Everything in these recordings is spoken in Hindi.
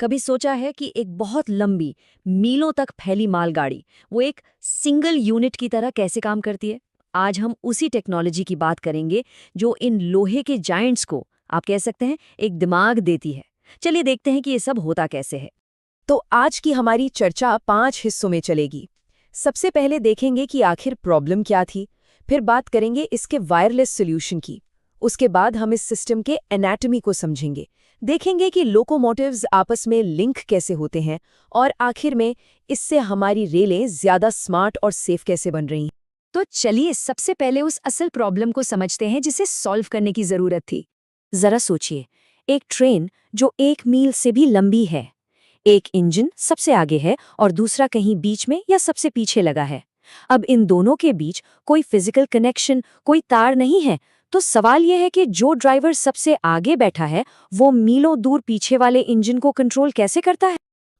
कभी सोचा है कि एक बहुत लंबी, मीलों तक फैली मालगाड़ी, वो एक सिंगल यूनिट की तरह कैसे काम करती है? आज हम उसी टेक्नोलॉजी की बात करेंगे जो इन लोहे के जायंट्स को, आप कह सकते हैं, एक दिमाग देती है। चलिए देखते हैं कि ये सब होता कैसे है। तो आज की हमारी चर्चा 5 हिस्सों में चलेगी। सबसे पहले देखेंगे कि आखिर प्रॉब्लम क्या थी, फिर बात करेंगे इसके वायरलेस सॉल्यूशन की। उसके बाद हम इस सिस्टम के एनाटॉमी को समझेंगे, देखेंगे कि लोकोमोटिव्स आपस में लिंक कैसे होते हैं और आखिर में इससे हमारी रेलें ज़्यादा स्मार्ट और सेफ कैसे बन रही हैं। तो चलिए सबसे पहले उस असल प्रॉब्लम को समझते हैं जिसे सॉल्व करने की जरूरत थी। जरा सोचिए, एक ट्रेन जो 1 मील से भी लंबी है, एक इंजन सबसे आगे है और दूसरा कहीं बीच में या सबसे पीछे लगा है। अब इन दोनों के बीच कोई फिजिकल कनेक्शन, कोई तार नहीं है। तो सवाल यह है कि जो ड्राइवर सबसे आगे बैठा है वो मीलों दूर पीछे वाले इंजन को कंट्रोल कैसे करता है?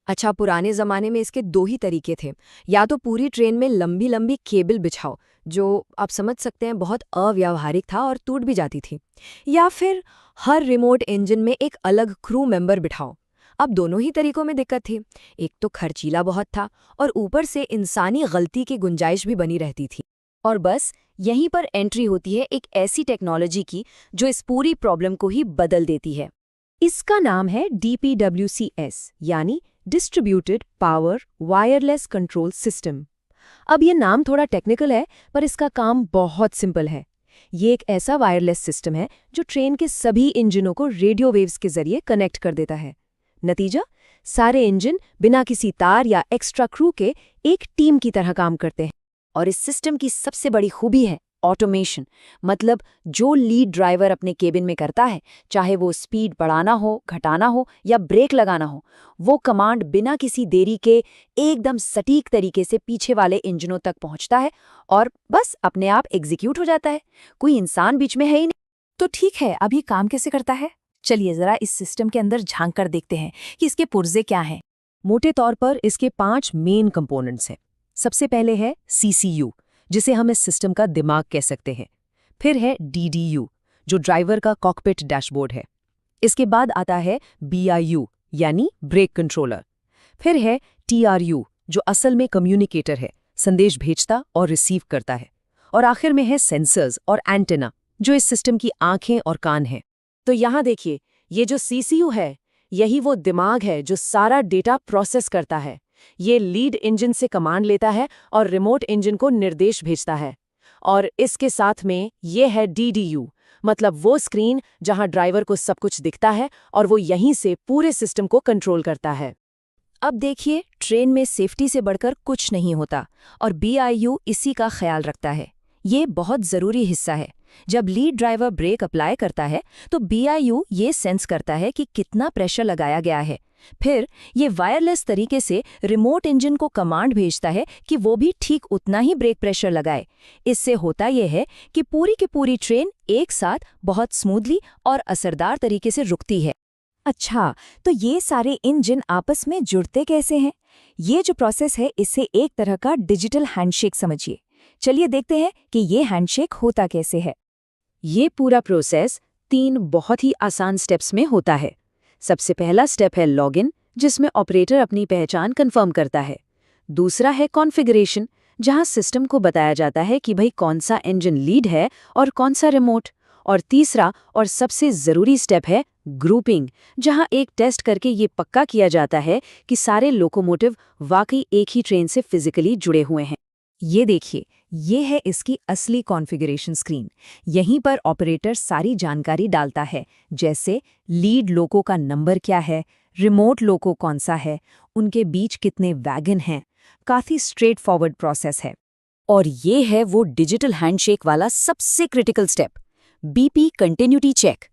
अच्छा, पुराने ज़माने में इसके 2 ही तरीके थे। या तो पूरी ट्रेन में लंबी लंबी केबल बिछाओ, जो आप समझ सकते हैं बहुत अव्यावहारिक था और टूट भी जाती थी, या फिर हर रिमोट इंजन में एक अलग क्रू मेंबर बिठाओ। अब दोनों ही तरीकों में दिक्कत थी। एक तो खर्चीला बहुत था और ऊपर से इंसानी गलती की गुंजाइश भी बनी रहती थी। और बस यहीं पर एंट्री होती है एक ऐसी टेक्नोलॉजी की जो इस पूरी प्रॉब्लम को ही बदल देती है। इसका नाम है DPWCS, यानी distributed power wireless control system. अब ये नाम थोड़ा टेक्निकल है, पर इसका काम बहुत सिंपल है। ये एक ऐसा वायरलेस सिस्टम है जो ट्रेन के सभी इंजनों को रेडियो वेव्स के जरिए कनेक्ट कर देता है। नतीजा, सारे इंजन बिना किसी तार या एक्स्ट्रा क्रू के एक टीम की तरह काम करते हैं। और इस सिस्टम की सबसे बड़ी खूबी है ऑटोमेशन। मतलब जो लीड ड्राइवर अपने केबिन में करता है, चाहे वो स्पीड बढ़ाना हो, घटाना हो या ब्रेक लगाना हो, वो कमांड बिना किसी देरी के एकदम सटीक तरीके से पीछे वाले इंजनों तक पहुंचता है और बस अपने आप एग्जीक्यूट हो जाता है। कोई इंसान बीच में है ही नहीं। तो ठीक है, अभी काम कैसे करता है? चलिए जरा इस सिस्टम के अंदर झांक कर देखते हैं कि इसके पुर्जे क्या हैं। मोटे तौर पर इसके 5 मेन कंपोनेंट्स हैं। सबसे पहले है CCU, जिसे हम इस सिस्टम का दिमाग कह सकते हैं। फिर है DDU, जो ड्राइवर का कॉकपिट डैशबोर्ड है। इसके बाद आता है BIU, यानी ब्रेक कंट्रोलर। फिर है TRU, जो असल में कम्युनिकेटर है, संदेश भेजता और रिसीव करता है। और आखिर में है सेंसर्स और एंटेना, जो इस सिस्टम की आंखें और कान हैं। तो यहाँ देखिए, ये जो CCU है, यही वो दिमाग है जो सारा डेटा प्रोसेस करता है। ये लीड इंजन से कमांड लेता है और रिमोट इंजन को निर्देश भेजता है। और इसके साथ में ये है DDU, मतलब वो स्क्रीन जहां ड्राइवर को सब कुछ दिखता है और वो यहीं से पूरे सिस्टम को कंट्रोल करता है। अब देखिए, ट्रेन में सेफ्टी से बढ़कर कुछ नहीं होता और BIU इसी का ख्याल रखता है। ये बहुत ज़रूरी हिस्सा है। जब लीड ड्राइवर ब्रेक अप्लाई करता है तो BIU ये सेंस करता है कि कितना प्रेशर लगाया गया है। फिर ये वायरलेस तरीके से रिमोट इंजन को कमांड भेजता है कि वो भी ठीक उतना ही ब्रेक प्रेशर लगाए। इससे होता यह है कि पूरी की पूरी ट्रेन एक साथ बहुत स्मूथली और असरदार तरीके से रुकती है। अच्छा, तो ये सारे इंजन आपस में जुड़ते कैसे हैं? ये जो प्रोसेस है, इसे एक तरह का डिजिटल हैंडशेक समझिए। चलिए देखते हैं कि ये हैंडशेक होता कैसे है। ये पूरा प्रोसेस 3 बहुत ही आसान स्टेप्स में होता है। सबसे पहला स्टेप है लॉगिन, जिसमें ऑपरेटर अपनी पहचान कंफर्म करता है। दूसरा है कॉन्फ़िगरेशन, जहां सिस्टम को बताया जाता है कि भाई कौन सा इंजन लीड है और कौन सा रिमोट। और तीसरा और सबसे ज़रूरी स्टेप है ग्रुपिंग, जहां एक टेस्ट करके ये पक्का किया जाता है कि सारे लोकोमोटिव वाकई एक ही ट्रेन से फिजिकली जुड़े हुए हैं। ये देखिए, ये है इसकी असली कॉन्फ़िगरेशन स्क्रीन। यहीं पर ऑपरेटर सारी जानकारी डालता है, जैसे लीड लोको का नंबर क्या है, रिमोट लोको कौन सा है, उनके बीच कितने वैगन हैं। काफ़ी स्ट्रेट फॉरवर्ड प्रोसेस है। और ये है वो डिजिटल हैंडशेक वाला सबसे critical step, BP continuity check.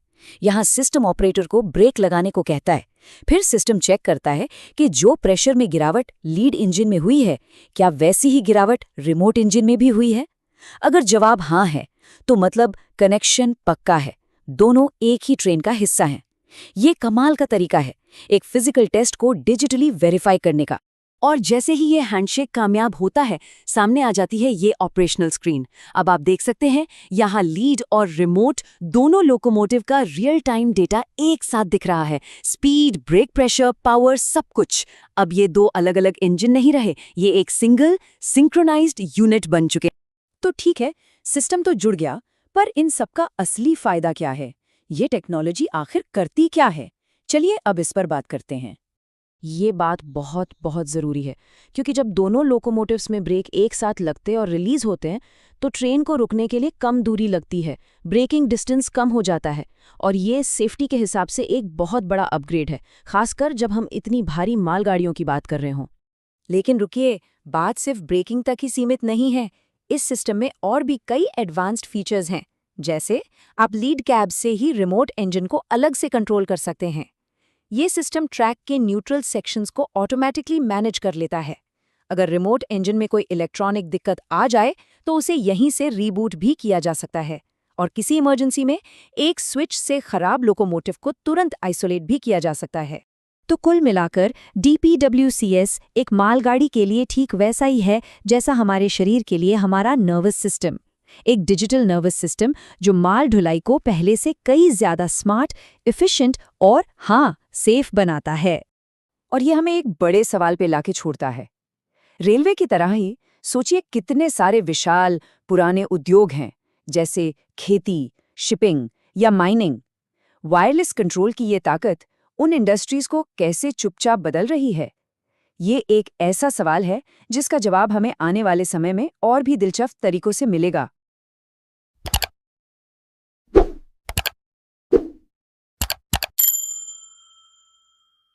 यहाँ सिस्टम ऑपरेटर को ब्रेक लगाने को कहता है। फिर सिस्टम चेक करता है कि जो प्रेशर में गिरावट लीड इंजन में हुई है, क्या वैसी ही गिरावट रिमोट इंजन में भी हुई है। अगर जवाब हाँ है तो मतलब कनेक्शन पक्का है, दोनों एक ही ट्रेन का हिस्सा हैं। ये कमाल का तरीका है एक फिजिकल टेस्ट को डिजिटली वेरीफाई करने का। और जैसे ही ये हैंडशेक कामयाब होता है, सामने आ जाती है ये ऑपरेशनल स्क्रीन। अब आप देख सकते हैं यहाँ लीड और रिमोट दोनों लोकोमोटिव का रियल टाइम डेटा एक साथ दिख रहा है। स्पीड, ब्रेक प्रेशर, पावर, सब कुछ। अब ये दो अलग अलग इंजन नहीं रहे, ये एक सिंगल सिंक्रोनाइज्ड यूनिट बन चुके। तो ठीक है, सिस्टम तो जुड़ गया, पर इन सबका असली फायदा क्या है? ये टेक्नोलॉजी आखिर करती क्या है? चलिए अब इस पर बात करते हैं। ये बात बहुत बहुत ज़रूरी है, क्योंकि जब दोनों लोकोमोटिव्स में ब्रेक एक साथ लगते और रिलीज होते हैं तो ट्रेन को रुकने के लिए कम दूरी लगती है, ब्रेकिंग डिस्टेंस कम हो जाता है, और ये सेफ्टी के हिसाब से एक बहुत बड़ा अपग्रेड है, खासकर जब हम इतनी भारी मालगाड़ियों की बात कर रहे हों। लेकिन रुकिए, बात सिर्फ ब्रेकिंग तक ही सीमित नहीं है। इस सिस्टम में और भी कई एडवांस्ड फीचर्स हैं। जैसे आप लीड कैब से ही रिमोट इंजन को अलग से कंट्रोल कर सकते हैं। ये सिस्टम ट्रैक के न्यूट्रल सेक्शंस को ऑटोमेटिकली मैनेज कर लेता है। अगर रिमोट इंजन में कोई इलेक्ट्रॉनिक दिक्कत आ जाए तो उसे यहीं से रीबूट भी किया जा सकता है, और किसी इमरजेंसी में एक स्विच से खराब लोकोमोटिव को तुरंत आइसोलेट भी किया जा सकता है। तो कुल मिलाकर DPWCS एक मालगाड़ी के लिए ठीक वैसा ही है जैसा हमारे शरीर के लिए हमारा नर्वस सिस्टम। एक डिजिटल नर्वस सिस्टम जो माल ढुलाई को पहले से कई ज्यादा स्मार्ट, एफिशिएंट और हाँ, सेफ बनाता है। और ये हमें एक बड़े सवाल पे लाके छोड़ता है। रेलवे की तरह ही सोचिए कितने सारे विशाल पुराने उद्योग हैं, जैसे खेती, शिपिंग या माइनिंग। वायरलेस कंट्रोल की ये ताकत उन इंडस्ट्रीज को कैसे चुपचाप बदल रही है? ये एक ऐसा सवाल है जिसका जवाब हमें आने वाले समय में और भी दिलचस्प तरीकों से मिलेगा।